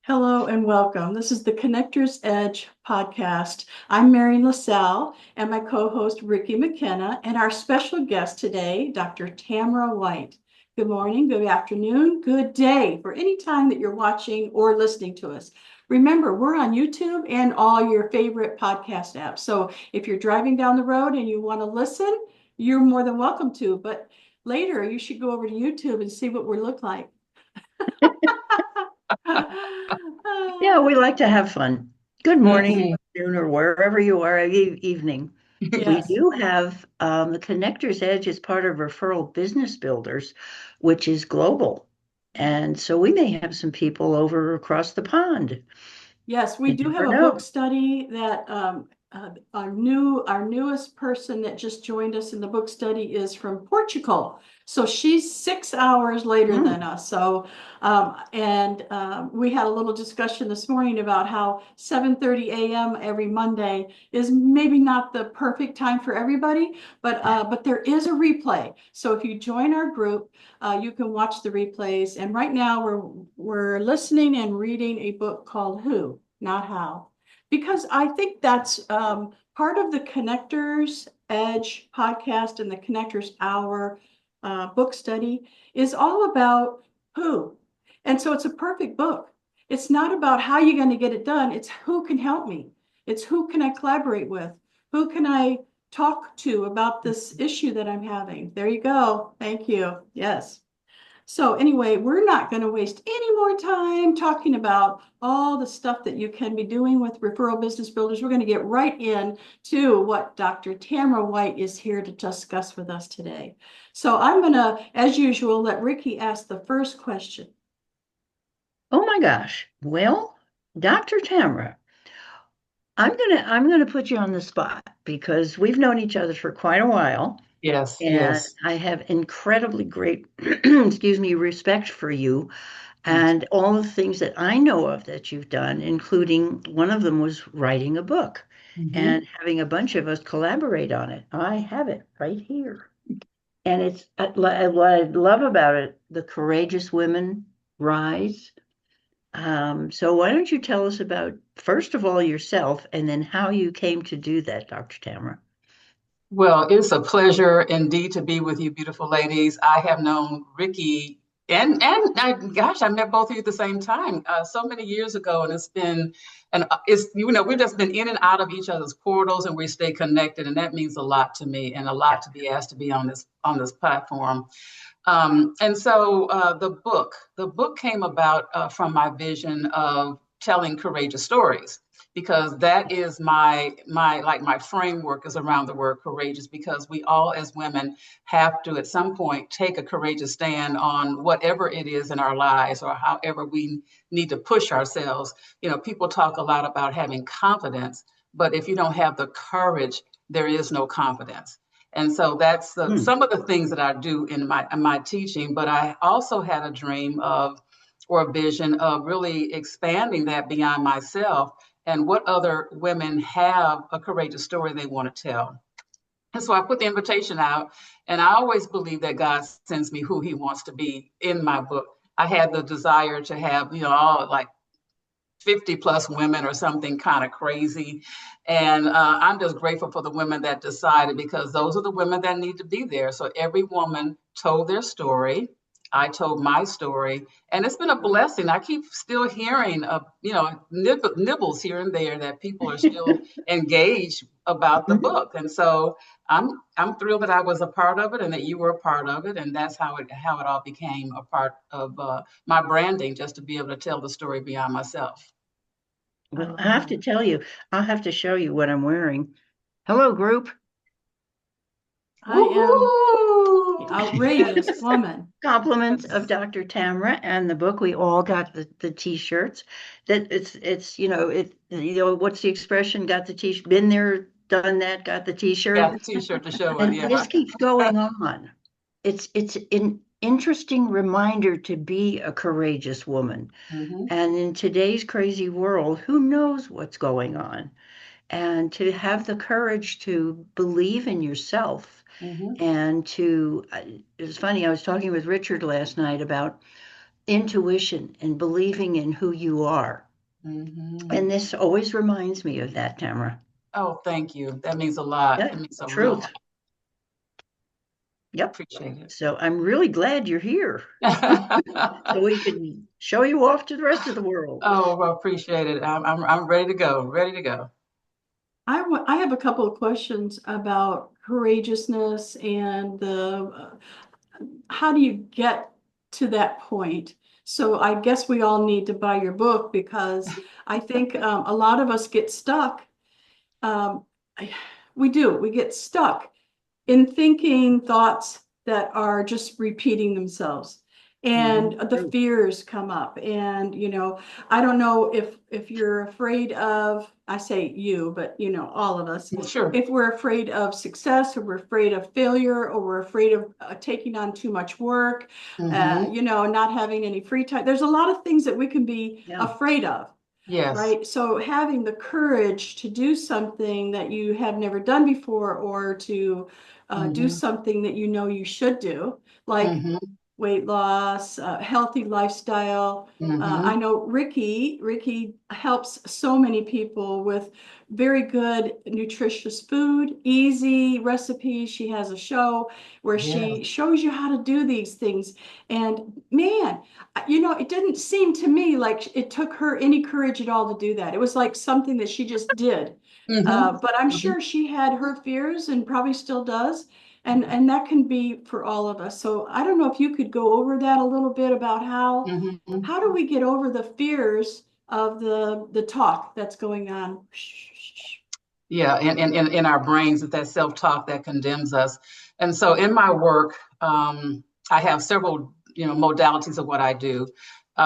Hello and welcome. This is the Connector's Edge podcast. I'm Marian LaSalle and my co-host Ricki McKenna and our special guest today, Dr. Tamara White. Good morning, good afternoon, good day for any time that you're watching or listening to us. Remember, we're on YouTube and all your favorite podcast apps. So if you're driving down the road and you want to listen, you're more than welcome to. But later, you should go over to YouTube and see what we look like. Yeah, we like to have fun. Good morning, Mhm. afternoon, or wherever you are, evening. We Yes. do have the Connector's Edge as part of Referral Business Builders, which is global. And so we may have some people over across the pond. Yes, we You do have never a book know. study that our newest person that just joined us in the book study is from Portugal. So she's 6 hours later than Mm. us. So we had a little discussion this morning about how 7:30 a.m. every Monday is maybe not the perfect time for everybody, but there is a replay. So if you join our group, you can watch the replays. And right now we're listening and reading a book called Who, Not How, because I think that's part of the Connectors Edge podcast and the Connectors Hour book study is all about who. And so it's a perfect book. It's not about how you're going to get it done. It's who can help me. It's who can I collaborate with? Who can I talk to about this issue that I'm having? There you go. Thank you. Yes. So anyway, we're not going to waste any more time talking about all the stuff that you can be doing with referral business builders. We're going to get right in to what Dr. Tamara White is here to discuss with us today. So I'm going to, as usual, let Ricki ask the first question. Oh my gosh. Well, Dr. Tamara, I'm gonna put you on the spot because we've known each other for quite a while. Yes, And yes. I have incredibly great, excuse me, respect for you Me too. and all the things that I know of that you've done, including one of them was writing a book Hmm. and having a bunch of us collaborate on it. I have it right here. And it's what I love about it, the courageous women rise. So why don't you tell us about, first of all, yourself and then how you came to do that, Dr. Tamara? Well, it's a pleasure indeed to be with you, beautiful ladies. I have known Ricki gosh, I met both of you at the same time so many years ago, and it's we've just been in and out of each other's portals, and we stay connected, and that means a lot to me, and a lot to be asked to be on this platform. And so the book came about from my vision of telling courageous stories, because that is my framework is around the word courageous, because we all as women have to at some point take a courageous stand on whatever it is in our lives, or however we need to push ourselves. People talk a lot about having confidence, but if you don't have the courage, there is no confidence. And so that's Hmm. some of the things that I do in my teaching. But I also had a dream of, or a vision of, really expanding that beyond myself, and what other women have a courageous story they want to tell. And so I put the invitation out, and I always believe that God sends me who He wants to be in my book. I had the desire to have, all like 50 plus women or something kind of crazy. And I'm just grateful for the women that decided, because those are the women that need to be there. So every woman told their story. I told my story, and it's been a blessing. I keep still hearing of, nibbles here and there, that people are still engaged about the book. And so I'm thrilled that I was a part of it, and that you were a part of it. And that's how it all became a part of my branding, just to be able to tell the story beyond myself. I Well, I love have to that. tell you, I'll have to show you what I'm wearing. Hello, group. I am the Woohoo! outrageous woman. Compliments of Yes. Dr. Tamara and the book. We all got the t-shirts. That what's the expression? Got the t-shirt, been there, done that, got the t-shirt. Got the t-shirt to show it. And this Yeah. keeps going on. It's an interesting reminder to be a courageous woman. Hmm. And in today's crazy world, who knows what's going on? And to have the courage to believe in yourself Hmm. and to, it was funny, I was talking with Richard last night about intuition and believing in who you are. Mhm. And this always reminds me of that, Tamara. Oh, thank you. That means a lot. Yeah, It means a real truth. lot. Yep. Appreciate it. So I'm really glad you're here so we can show you off to the rest of the world. Oh, well, appreciate it. I'm ready to go. Ready to go. I have a couple of questions about courageousness and how do you get to that point? So I guess we all need to buy your book because I think a lot of us get stuck. Um, we get stuck in thinking thoughts that are just repeating themselves. And the fears come up. And, I don't know if you're afraid of, I say you, but all of us, Sure. if we're afraid of success or we're afraid of failure or we're afraid of taking on too much work, not having any free time. There's a lot of things that we can be afraid of. Yes. Right. So having the courage to do something that you have never done before or to do something that you should do, like weight loss, healthy lifestyle. I know Ricki helps so many people with very good, nutritious food, easy recipes. She has a show where she shows you how to do these things. And man, it didn't seem to me like it took her any courage at all to do that. It was like something that she just did. But I'm sure she had her fears and probably still does. And that can be for all of us. So I don't know if you could go over that a little bit about how do we get over the fears of the talk that's going on? Yeah, in our brains, that self-talk that condemns us. And so in my work, I have several modalities of what I do.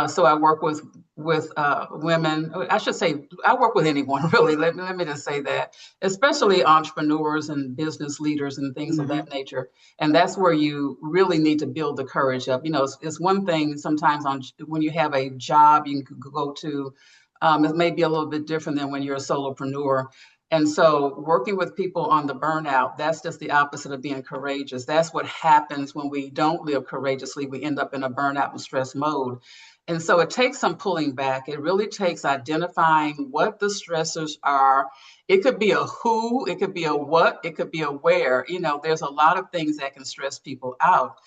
So I work with women. I should say I work with anyone really. Let me just say that, especially entrepreneurs and business leaders and things of that nature. And that's where you really need to build the courage up. It's one thing sometimes when you have a job you can go to. It may be a little bit different than when you're a solopreneur. And so working with people on the burnout, that's just the opposite of being courageous. That's what happens when we don't live courageously. We end up in a burnout and stress mode. And so it takes some pulling back. It really takes identifying what the stressors are. It could be a who, it could be a what, it could be a where. There's a lot of things that can stress people out.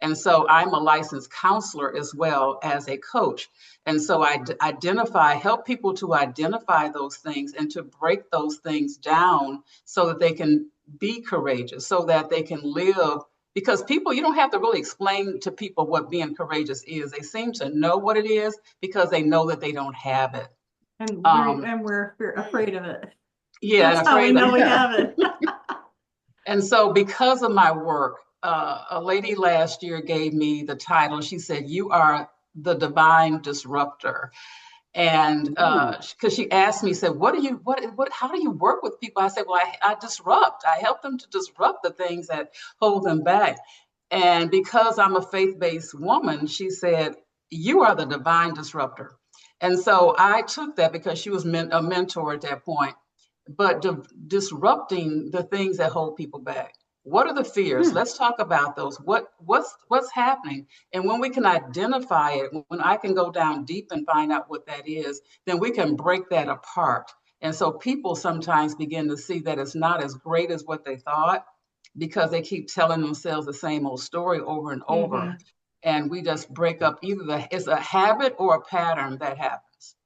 And so I'm a licensed counselor as well as a coach. And so I help people to identify those things and to break those things down so that they can be courageous, so that they can live. Because people, you don't have to really explain to people what being courageous is. They seem to know what it is because they know that they don't have it. And we're afraid of it. Yeah, that's how we know we have it. And so because of my work, a lady last year gave me the title. She said, "You are the divine disruptor." And because she asked me, said, how do you work with people? I said, well, I disrupt. I help them to disrupt the things that hold them back. And because I'm a faith-based woman, she said, you are the divine disruptor. And so I took that because she was a mentor at that point. But disrupting the things that hold people back. What are the fears? Let's talk about those. What's happening? And when we can identify it, when I can go down deep and find out what that is, then we can break that apart. And so people sometimes begin to see that it's not as great as what they thought because they keep telling themselves the same old story over and over. And we just break up it's a habit or a pattern that happens.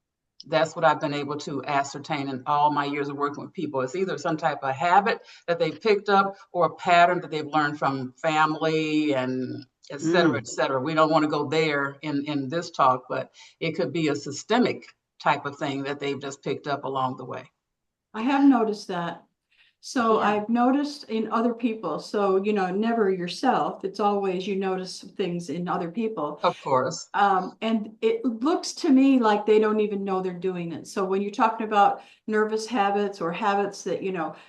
That's what I've been able to ascertain in all my years of working with people. It's either some type of habit that they picked up or a pattern that they've learned from family and et cetera, et cetera. We don't want to go there in this talk, but it could be a systemic type of thing that they've just picked up along the way. I have noticed that. So I've noticed in other people. So, never yourself. It's always you notice things in other people. Of course. And it looks to me like they don't even know they're doing it. So when you're talking about nervous habits or habits that,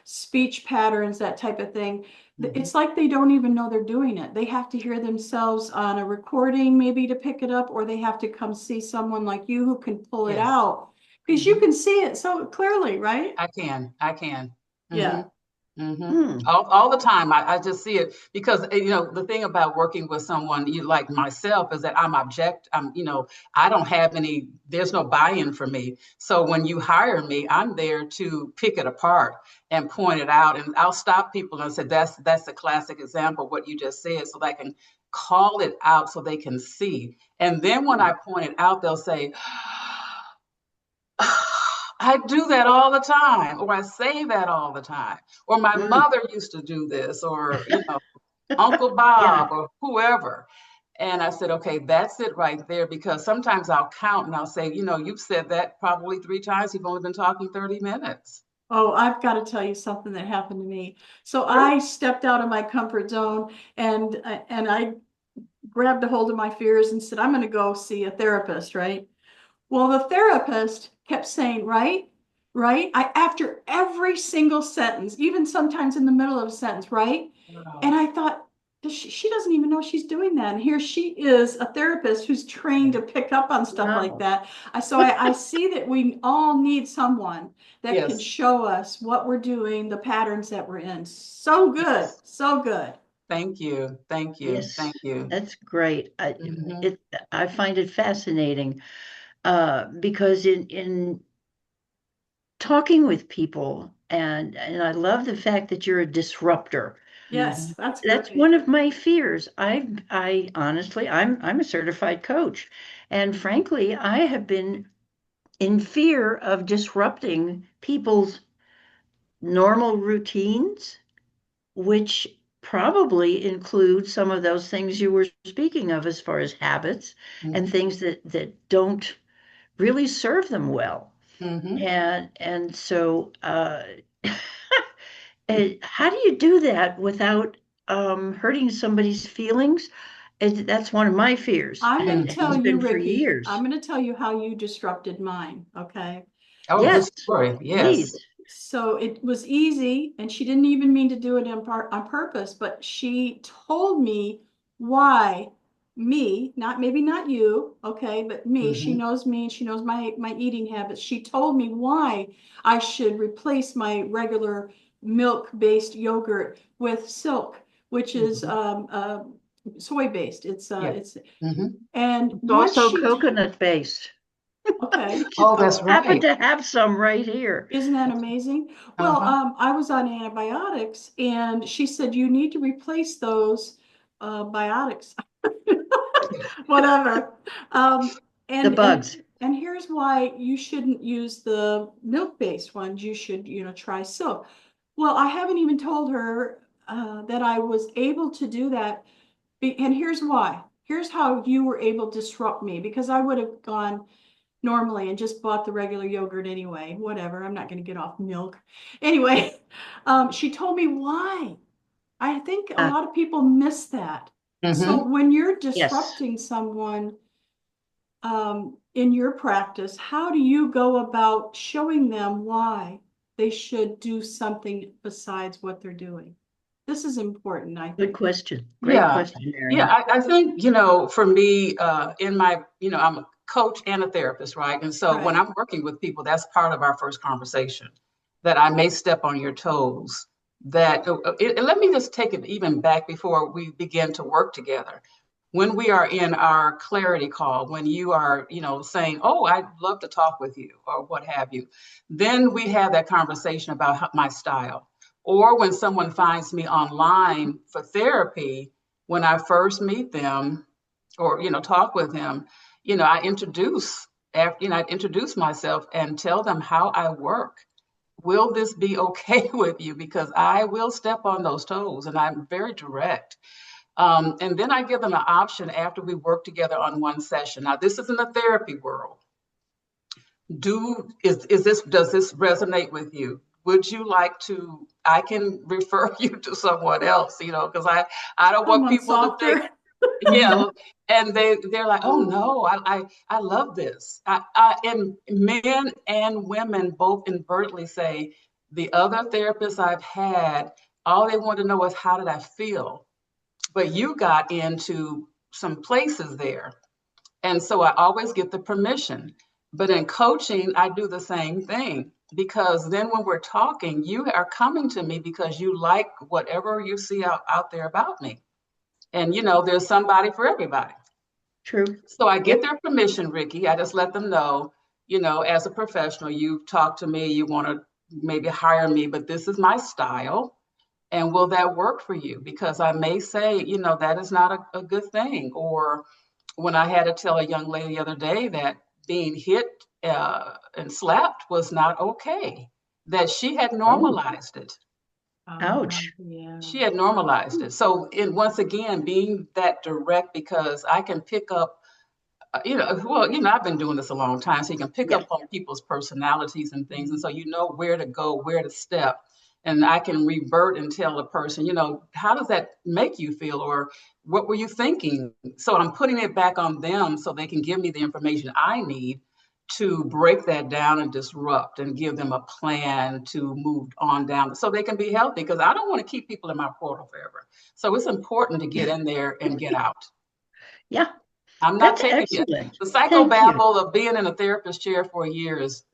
speech patterns, that type of thing, it's like they don't even know they're doing it. They have to hear themselves on a recording maybe to pick it up, or they have to come see someone like you who can pull it out. Because you can see it so clearly, right? I can. Yeah. All the time. I just see it because, the thing about working with someone like myself is that I don't have there's no buy-in for me. So when you hire me, I'm there to pick it apart and point it out. And I'll stop people and say, that's a classic example of what you just said, so they can call it out so they can see. And then when I point it out, they'll say, I do that all the time, or I say that all the time, or my mother used to do this, or, Uncle Bob, or whoever. And I said, okay, that's it right there, because sometimes I'll count and I'll say, you've said that probably 3 times. You've only been talking 30 minutes. Oh, I've got to tell you something that happened to me. So I stepped out of my comfort zone and I grabbed a hold of my fears and said, I'm going to go see a therapist, right? Well, the therapist kept saying, right, right. After every single sentence, even sometimes in the middle of a sentence, right? Wow. And I thought, she doesn't even know she's doing that. And here she is, a therapist who's trained to pick up on stuff like that. So I see that we all need someone that can show us what we're doing, the patterns that we're in. So good. So good. Thank you. Thank you. Yes, thank you. That's great. I find it fascinating because in talking with people, and I love the fact that you're a disruptor. Yes, that's That's great. one of my fears. I honestly, I'm a certified coach, and frankly, I have been in fear of disrupting people's normal routines, which probably include some of those things you were speaking of as far as habits and things that don't really serve them well. And so how do you do that without hurting somebody's feelings? That's one of my fears. I'm going to tell It's you, been for Ricki, years. I'm going to tell you how you disrupted mine. Okay. Oh, Yes, good story. Yes. please. So it was easy, and she didn't even mean to do it on purpose, but she told me why maybe not you, okay, but me. She knows me, and she knows my eating habits. She told me why I should replace my regular milk-based yogurt with silk, which is soy-based. It's and It's once also she coconut based. okay. Oh, that's Happen right. to have some right here. Isn't that amazing? Well, I was on antibiotics, and she said you need to replace those biotics, whatever. The bugs. And here's why you shouldn't use the milk-based ones. You should, try silk. Well, I haven't even told her that I was able to do that. And here's why. Here's how you were able to disrupt me, because I would have gone normally and just bought the regular yogurt anyway. Whatever, I'm not going to get off milk. Anyway, she told me why. I think a lot of people miss that. So when you're disrupting someone in your practice, how do you go about showing them why they should do something besides what they're doing? This is important, I Good think. question. Great question, Marian. Yeah, I think, for me, in my, I'm a coach and a therapist, right? And so when I'm working with people, that's part of our first conversation, that I may step on your toes. Let me just take it even back before we begin to work together. When we are in our clarity call, when you are, saying, oh, I'd love to talk with you, or what have you, then we have that conversation about my style. Or when someone finds me online for therapy, when I first meet them or, talk with them, I introduce myself and tell them how I work. Will this be okay with you? Because I will step on those toes, and I'm very direct. And then I give them an option after we work together on one session. Now, this is in the therapy world. Does this resonate with you? Would you like to, I can refer you to someone else, because I don't want people to think, and they're like, oh no, I love this. And men and women both inadvertently say, the other therapists I've had, all they want to know is how did I feel? But you got into some places there. And so I always get the permission. But in coaching, I do the same thing. because then when we're talking, you are coming to me because you like whatever you see out there about me. And there's somebody for everybody. True. So I get their permission, Ricki. I just let them know, as a professional, you've talked to me, you want to maybe hire me, but this is my style. And will that work for you? Because I may say, that is not a good thing. Or when I had to tell a young lady the other day that being hit and slapped was not okay, that she had normalized it. Ouch. Yeah. She had normalized it. So, once again, being that direct, because I can pick up, I've been doing this a long time, so you can pick up on people's personalities and things. And so you know where to go, where to step. And I can revert and tell the person, how does that make you feel? Or what were you thinking? So I'm putting it back on them so they can give me the information I need to break that down and disrupt and give them a plan to move on down so they can be healthy, because I don't want to keep people in my portal forever. So it's important to get in there and get out. Yeah. I'm not That's taking excellent. it. The psychobabble of being in a therapist chair for a year is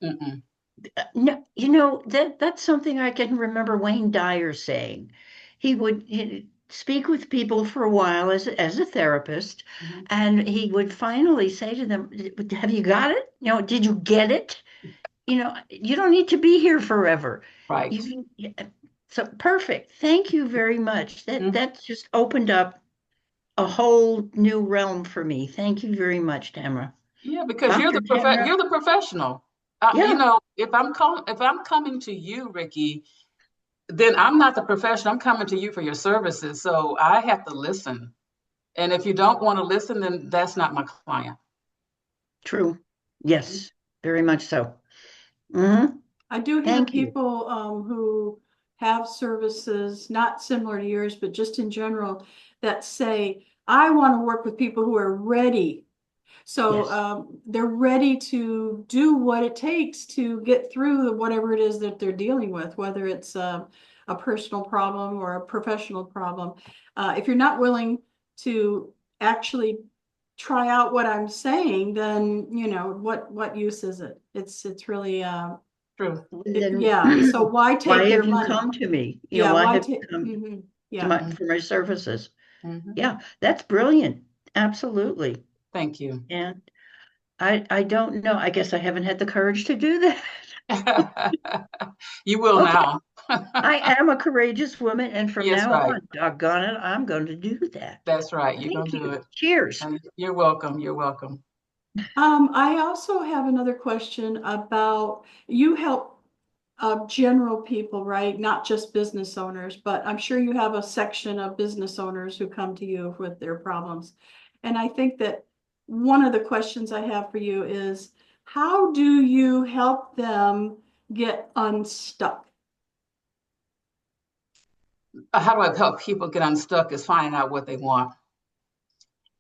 No, that's something I can remember Wayne Dyer saying. He would speak with people for a while as a therapist, and he would finally say to them, "Have you got it? Did you get it? You don't need to be here forever." right. So perfect. Thank you very much. That just opened up a whole new realm for me. Thank you very much, Tamara. Yeah, because you're Dr. Tamara, the professional. yeah, If I'm coming to you, Ricki, then I'm not the professional. I'm coming to you for your services. So I have to listen. And if you don't want to listen, then that's not my client. true. Yes, very much so. Hmm. I do hear Thank you. people who have services not similar to yours, but just in general, that say, I want to work with people who are ready. So Yes. they're ready to do what it takes to get through whatever it is that they're dealing with, whether it's a personal problem or a professional problem. If you're not willing to actually try out what I'm saying, then what use is it? It's really True. yeah. So why Why take their have you money? come to me? Yeah, Why why have you take? come Mm-hmm. to Yeah. for my services? Mm-hmm. Yeah, that's brilliant. Absolutely. Thank you. And I don't know. I guess I haven't had the courage to do that. You will Okay, now. I am a courageous woman, and from Yes, now right. on, doggone it, I'm going to do that. That's right. You're Thank going to do you. it. Cheers. And you're welcome. You're welcome. I also have another question about you help general people, right? Not just business owners, but I'm sure you have a section of business owners who come to you with their problems. And I think that one of the questions I have for you is, how do you help them get unstuck? How do I help people get unstuck is finding out what they want.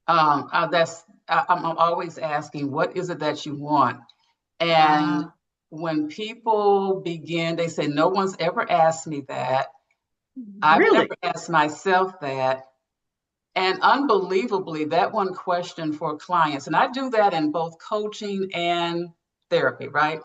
I'm always asking, what is it that you want? And when people begin, they say, no one's ever asked me that. I've Really? never asked myself that. And unbelievably, that one question for clients, and I do that in both coaching and therapy, right?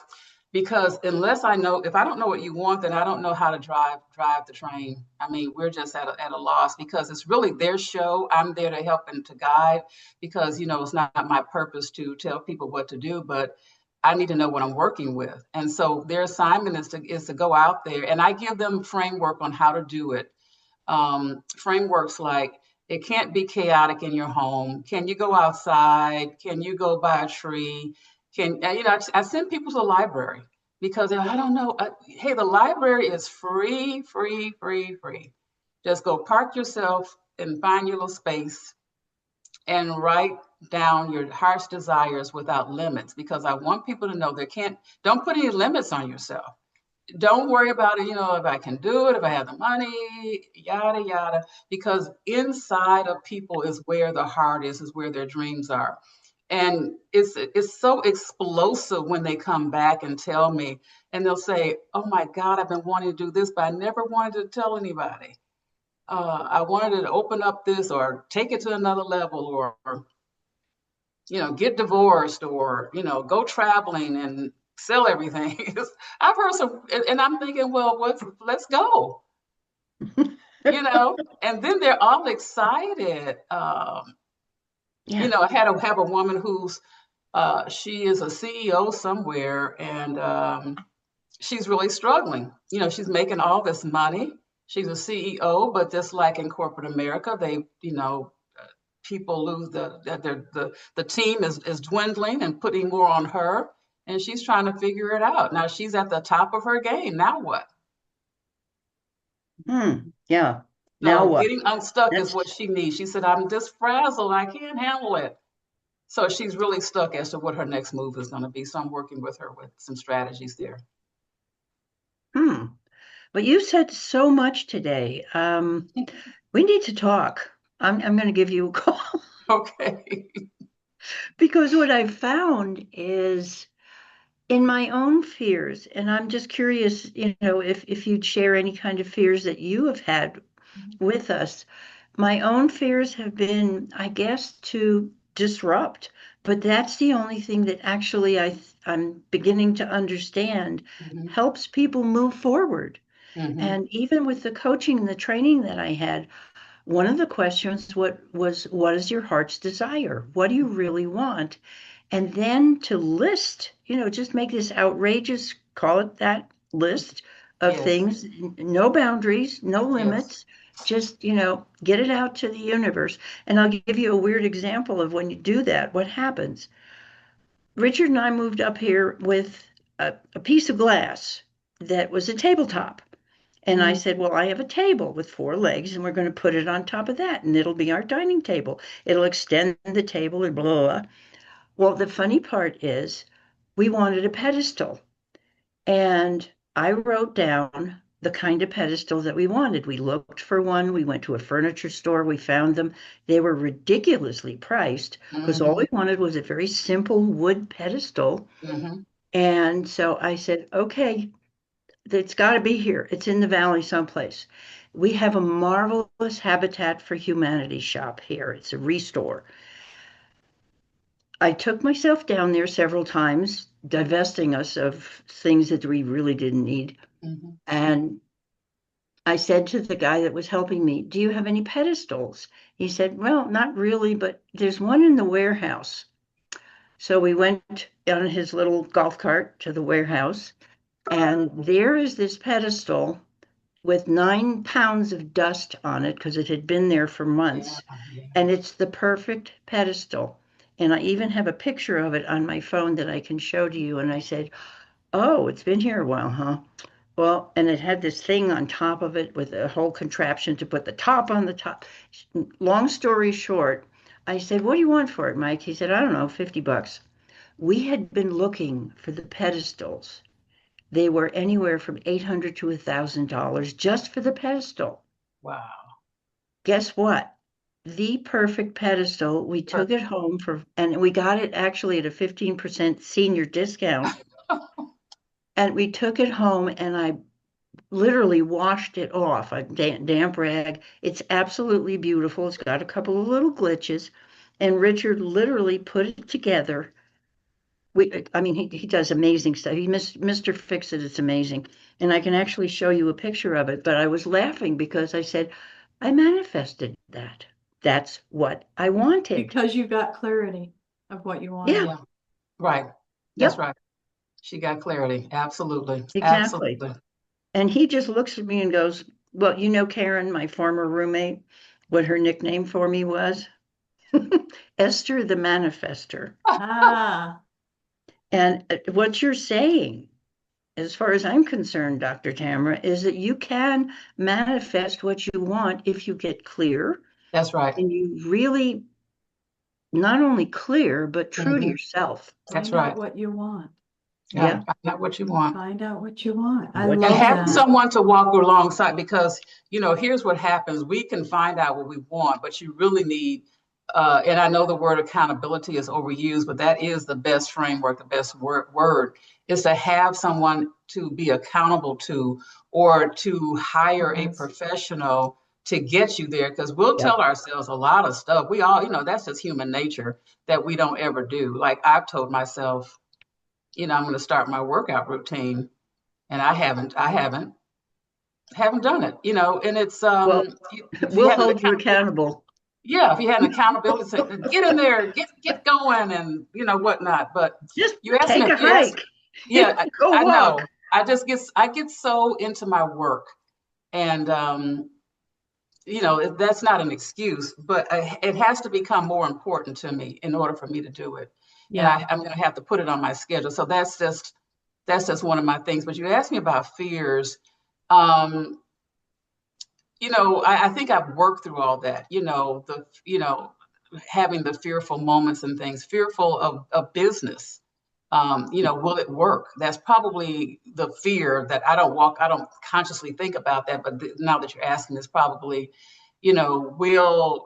Because unless if I don't know what you want, then I don't know how to drive the train. I mean, we're just at a loss, because it's really their show. I'm there to help and to guide, because it's not my purpose to tell people what to do, but I need to know what I'm working with. And so their assignment is to go out there, and I give them framework on how to do it. Frameworks like, it can't be chaotic in your home. Can you go outside? Can you go by a tree? I send people to the library, because I don't know. Hey, the library is free, free, free, free. Just go park yourself and find your little space and write down your heart's desires without limits, because I want people to know don't put any limits on yourself. Don't worry about it, if I can do it, if I have the money, yada, yada, because inside of people is where the heart is where their dreams are. And it's so explosive when they come back and tell me, and they'll say, oh my God, I've been wanting to do this, but I never wanted to tell anybody. I wanted to open up this or take it to another level, or get divorced, or, go traveling. And sell everything. I've heard some, and I'm thinking, well, let's go, and then they're all excited. Yeah. I had to have a woman who's, she is a CEO somewhere, and she's really struggling. She's making all this money. She's a CEO, but just like in corporate America, people lose the team is dwindling and putting more on her, and she's trying to figure it out. Now she's at the top of her game. Now what? Yeah. Now So what? getting unstuck is That's what she needs. She said, I'm just frazzled. I can't handle it. So she's really stuck as to what her next move is going to be. So I'm working with her with some strategies there. But you said so much today. We need to talk. I'm going to give you a call Okay. because what I've found is in my own fears, and I'm just curious, if you'd share any kind of fears that you have had with us. My own fears have been, I guess, to disrupt, but that's the only thing that actually I'm beginning to understand Mm-hmm. helps people move forward. Mm-hmm. And even with the coaching and the training that I had, one of the questions what is your heart's desire? What do you really want? And then to list, just make this outrageous, call it that, list of Yes. things, no boundaries, no Yes. limits, just, get it out to the universe. And I'll give you a weird example of when you do that, what happens. Richard and I moved up here with a piece of glass that was a tabletop. And I said, well, I have a table with 4 legs, and we're going to put it on top of that, and it'll be our dining table. It'll extend the table and blah, blah, blah. Well, the funny part is we wanted a pedestal, and I wrote down the kind of pedestal that we wanted. We looked for one. We went to a furniture store. We found them. They were ridiculously priced because all we wanted was a very simple wood pedestal. Mm-hmm. And so I said, okay, it's got to be here. It's in the valley someplace. We have a marvelous Habitat for Humanity shop here. It's a restore. I took myself down there several times, divesting us of things that we really didn't need. Mm-hmm. And I said to the guy that was helping me, do you have any pedestals? He said, well, not really, but there's one in the warehouse. So we went on his little golf cart to the warehouse, and there is this pedestal with 9 pounds of dust on it because it had been there for months. Yeah. And it's the perfect pedestal. And I even have a picture of it on my phone that I can show to you. And I said, oh, it's been here a while, huh? Well, and it had this thing on top of it with a whole contraption to put the top on the top. Long story short, I said, what do you want for it, Mike? He said, I don't know, $50. We had been looking for the pedestals. They were anywhere from $800 to $1,000 just for the pedestal. Wow. Guess what? The perfect pedestal. We took it home and we got it actually at a 15% senior discount. And we took it home and I literally washed it off. A damp rag. It's absolutely beautiful. It's got a couple of little glitches. And Richard literally put it together. He does amazing stuff. Mr. Fix-It, it's amazing. And I can actually show you a picture of it. But I was laughing because I said, I manifested that. That's what I wanted. Because you got clarity of what you wanted. Yeah. Right. That's Yep. right. She got clarity. Absolutely. Exactly. Absolutely. And he just looks at me and goes, well, Karen, my former roommate, what her nickname for me was? Esther the Manifester. Ah, And what you're saying, as far as I'm concerned, Dr. Tamara, is that you can manifest what you want if you get clear. That's right. And you really not only clear, but true to yourself. That's find out right. what you want. Yeah. Find out what you want. Find out what you want. I What love And you having that. someone to walk alongside, because here's what happens. We can find out what we want, but you really need, and I know the word accountability is overused, but that is the best framework, the best word is to have someone to be accountable to, or to hire a Yes. professional to get you there, because we'll Yeah. tell ourselves a lot of stuff. We all, that's just human nature that we don't ever do. Like I've told myself, I'm going to start my workout routine, and I haven't done it, and it's Well, if you we'll had an hold you account, accountable. yeah, if you had an accountability, say, get in there, get going, and whatnot. But Just you asked me, take a you asked, hike. yeah, Go I walk. know. I get so into my work, and that's not an excuse, but it has to become more important to me in order for me to do it. And Yeah. I'm going to have to put it on my schedule. So that's just one of my things. But you asked me about fears. Um, I think I've worked through all that. Having the fearful moments and things, fearful of business. Will it work? That's probably the fear that I don't consciously think about that, but now that you're asking, it's probably, will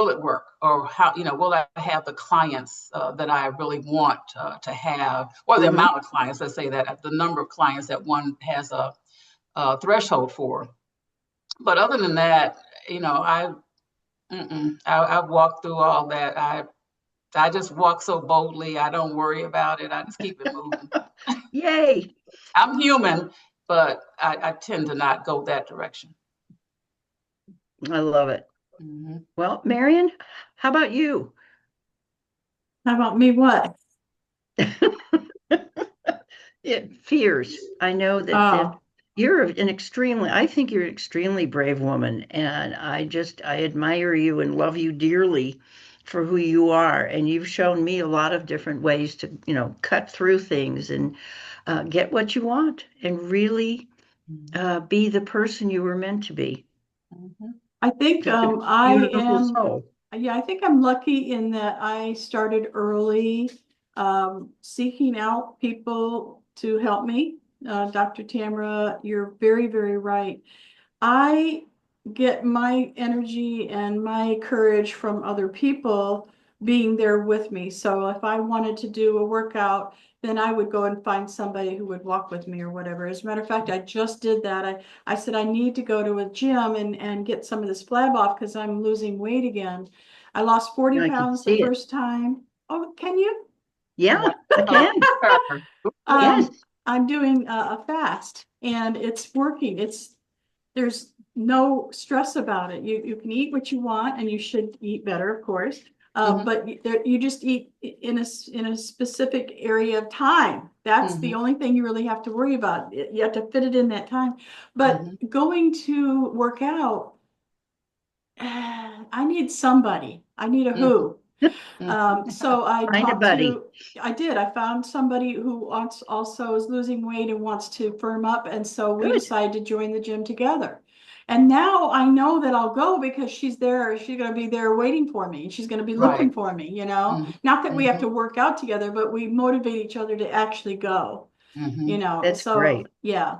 it work? Or how, will I have the clients that I really want to have, or the amount of clients, let's say that, the number of clients that one has a threshold for. But other than that, I've walked through all that. I just walk so boldly. I don't worry about it. I just keep it moving. Yay. I'm human, but I tend to not go that direction. I love it. Mm-hmm. Well, Marian, how about you? How about me? What? Fears. I know that Oh, you're I think you're an extremely brave woman, and I admire you and love you dearly for who you are. And you've shown me a lot of different ways to, cut through things and get what you want and really be the person you were meant to be. Mm-hmm. I think Such a I beautiful am. soul. Yeah, I think I'm lucky in that I started early, seeking out people to help me. Dr. Tamara, you're very, very right. I get my energy and my courage from other people being there with me. So if I wanted to do a workout, then I would go and find somebody who would walk with me or whatever. As a matter of fact, I just did that. I said I need to go to a gym and get some of this flab off because I'm losing weight again. I lost 40 I can pounds the see it. first time. Oh, can you? Yeah, Wow. I can. Yes. I'm doing a fast and it's working. There's no stress about it. You can eat what you want and you should eat better, of course. Mhm. But you just eat in a specific area of time. That's the Mhm. only thing you really have to worry about. You have to fit it in that time. But Mhm. going to work out, I need somebody. I need a Mhm. who. Mhm. So Find a buddy. I found somebody who also is losing weight and wants to firm up. And so we Good. decided to join the gym together. And now I know that I'll go because she's there. She's going to be there waiting for me. And she's going to be looking Right. for me, Mhm. not that we have Mhm. to work out together, but we motivate each other to actually go, Mhm. That's so great. yeah.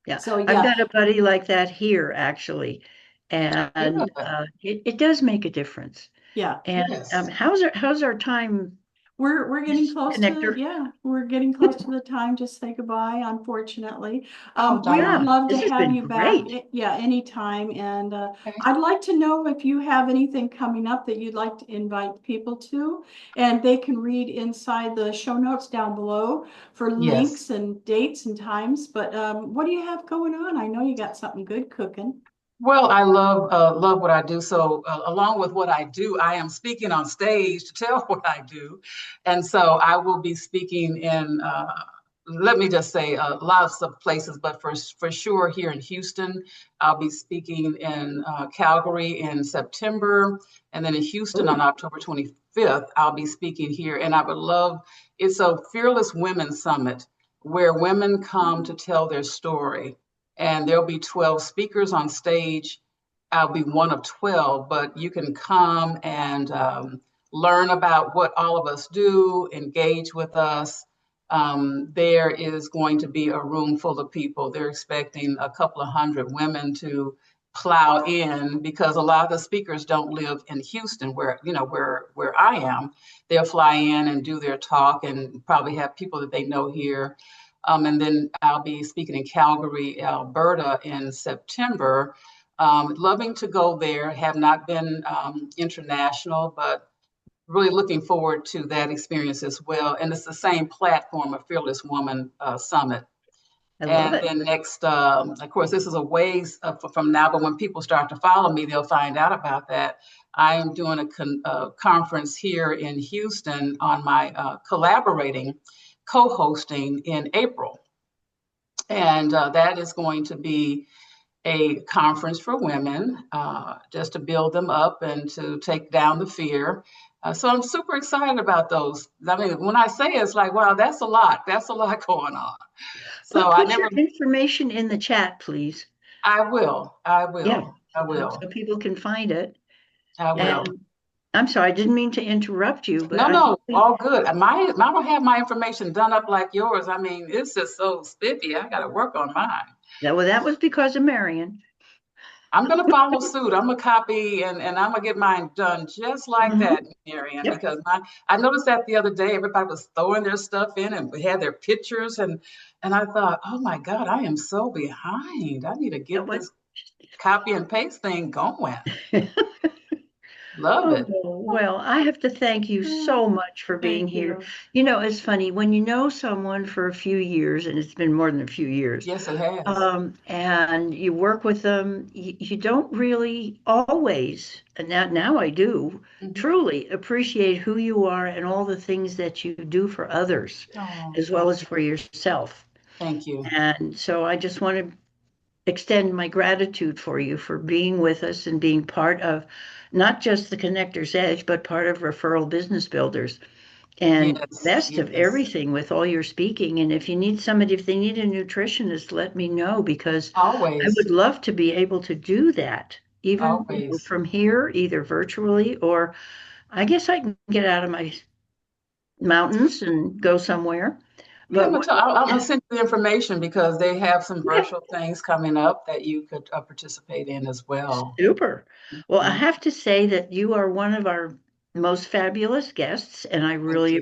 Yeah, So I've yeah, got a buddy like that here actually, and Good. it does make a difference. yeah. And Yes. how's our time We're getting close to, connector? yeah, we're getting close to the time to say goodbye, unfortunately. Oh, We would Yeah, darn. love to this has have been you back, great. yeah, anytime. And Okay. I'd like to know if you have anything coming up that you'd like to invite people to, and they can read inside the show notes down below for Yes. links and dates and times. But what do you have going on? I know you got something good cooking. Well, I love what I do. So, along with what I do, I am speaking on stage to tell what I do, and so I will be speaking in. Let me just say, lots of places, but for sure here in Houston, I'll be speaking in Calgary in September, and then in Houston Oh, on October 25th, I'll be speaking here. And I would love. It's a Fearless Women Summit where women come to tell their story, and there'll be 12 speakers on stage. I'll be one of 12, but you can come and learn about what all of us do, engage with us. There is going to be a room full of people. They're expecting a couple of hundred women to plow in because a lot of the speakers don't live in Houston where I am. They'll fly in and do their talk and probably have people that they know here. And then I'll be speaking in Calgary, Alberta in September. Loving to go there, have not been international, but really looking forward to that experience as well. And it's the same platform, a Fearless Woman Summit. I love And it. then next, of course, this is a ways from now, but when people start to follow me, they'll find out about that. I am doing a conference here in Houston on my co-hosting in April. And that is going to be a conference for women, just to build them up and to take down the fear. So I'm super excited about those. I mean, when I say it, it's like, wow, that's a lot. That's a lot going on. So Put your information in the chat, please. I will. Yeah. I will. So people can find it. I will. And I'm sorry, I didn't mean to interrupt you, but No, all good. I don't have my information done up like yours. I mean, it's just so spiffy. I got to work on mine. that was because of Marian. I'm going to follow suit. I'm going to copy and I'm going to get mine done just like that, Marian, Yep. because I noticed that the other day, everybody was throwing their stuff in and we had their pictures. And I thought, oh my God, I am so behind. I need to get this copy and paste thing going. Love it. Well, I have to thank you so much for being here. You know, it's funny when you know someone for a few years, and it's been more than a few years. Yes, it has. And you work with them, you don't really always, and now I do, truly appreciate who you are and all the things that you do for others, as well as for yourself. Thank you. And so I just want to extend my gratitude for you for being with us and being part of not just the Connector's Edge, but part of Referral Business Builders. And best of everything with all your speaking. And if you need somebody, if they need a nutritionist, let me know, because I would love to be able to do that, even from here, either virtually, or I guess I can get out of my mountains and go somewhere. But I'll send you the information because they have some virtual things coming up that you could participate in as well. Super. Well, I have to say that you are one of our most fabulous guests, and I really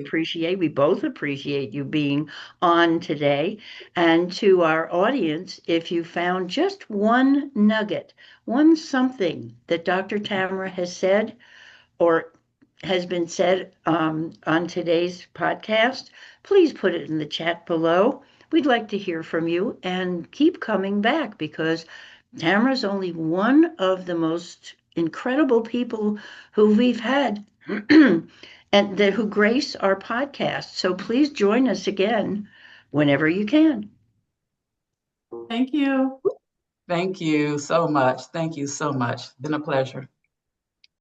we both appreciate you being on today. And to our audience, if you found just one nugget, one something that Dr. Tamara has said or has been said on today's podcast, please put it in the chat below. We'd like to hear from you and keep coming back, because Tamara's only one of the most incredible people who we've had and who grace our podcast. So please join us again whenever you can. Thank you. Thank you so much. Thank you so much. Been a pleasure.